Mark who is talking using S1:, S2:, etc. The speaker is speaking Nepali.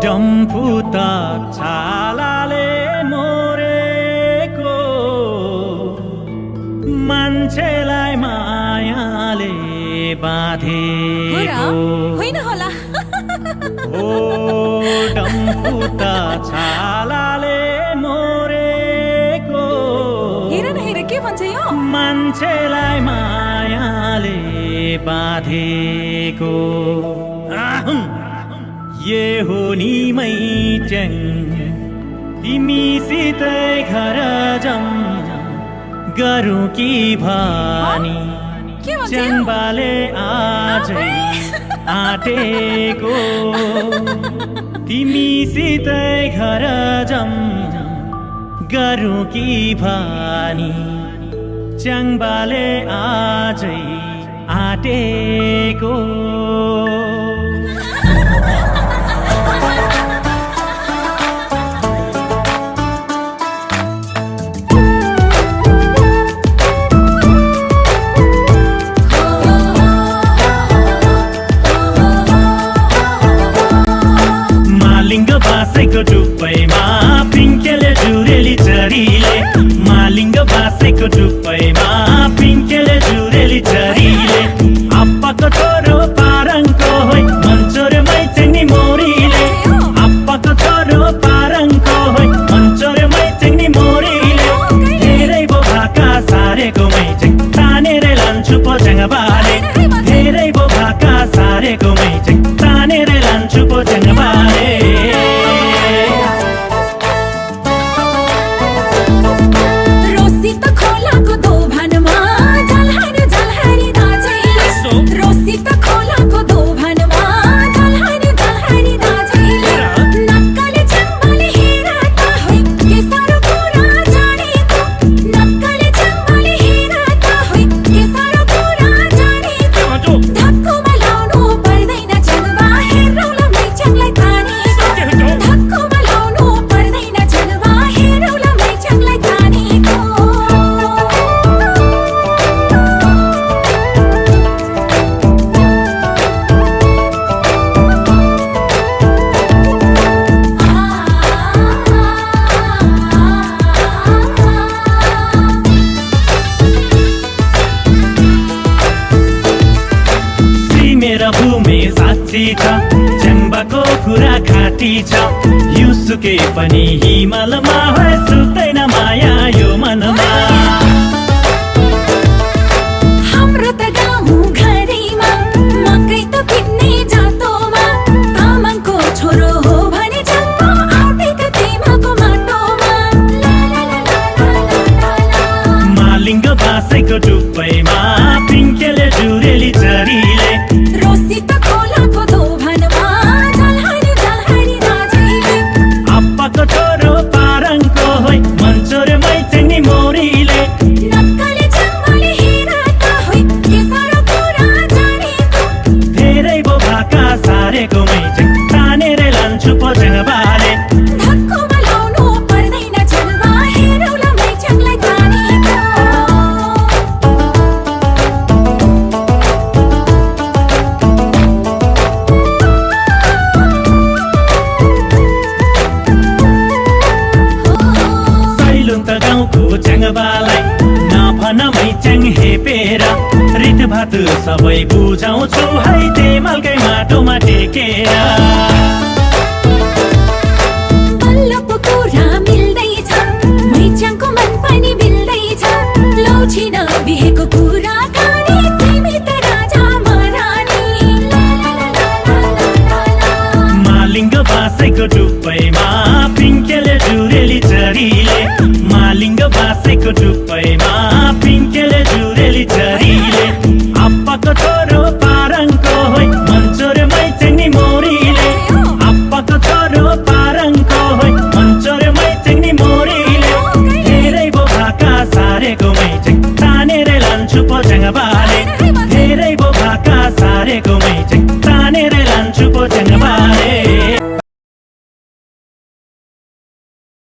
S1: डम्फु त छालाले मोरेको मान्छेलाई मायाले बाँधेको
S2: होइन होला
S1: ओ डम्फु त छालाले मोरेको
S2: हेर न हेर के भन्छ यो
S1: मान्छेलाई मायाले बाँधेको ये हो नि मैच्याङ तिमीसितै घर जाऊँ गरौँ कि भनी च्याङ्बाले आजै आँटेको तिमीसितै घर जाऊँ गरौँ कि भनी च्याङ्बाले आजै आँटेको बासेको टुप्पैमा पिङ्केले जुरेली चरीले मालिङ्ग बासेको टुप्पैमा पिङ्केले जुरेली चरीले अप्पाको छोरो पारङको होइ मन्चोरे मैचेङ्नी मोरीले अप्पाको छोरो पारङको होइ मन्चोरे मैचेङ्नी मोरीले धेरै बो भाका सारेको मैचेङ तानेर लान्छु पोच्याङ बाले धेरै बो भाका सारेको मैचेङ तानेर लान्छु पोच्याङ बाले च्याङ्बाको कुरा खाटी छ युसुके पनि हिमालमा सुत्दैन माया यो मनमा
S2: हाम्रो त गाउँ घरैमा मकै त पिन्ने जातोमा तामाङको छोरो हो भने जन्म आउँदैको तिमीको माटोमा
S1: मालिङ्ग बासेको टुप्पैमा पिङ्केले जुरेली चरीले
S2: रोसी त खोलाको दोभानमा झलहारी झलहारी नाचेले
S1: अप्पाको छोरो पारङको होइ मन्चोरे मैचेङ्नी मोरीले
S2: नक्कले च्याङ्बाले हेराता होइ के सारो कुरा जानेको
S1: धेरै बो भाका सारेको मैचेङ तानेर लान्छु पोच्याङ बाले
S2: धक्कोमा लाउनु पर्दैन छलमा हेरौला मैच्याङलाई तानेको
S1: च्याङ्बालाई नभन मैच्याङ हेपेर रित भात सबै बुझाउँछु है तेमालकै माटोमा टेकेर
S2: बल्ल पो कुरा मिल्दैछ मैच्याङको मन पनि मिल्दैछ लौ छिन बिहेको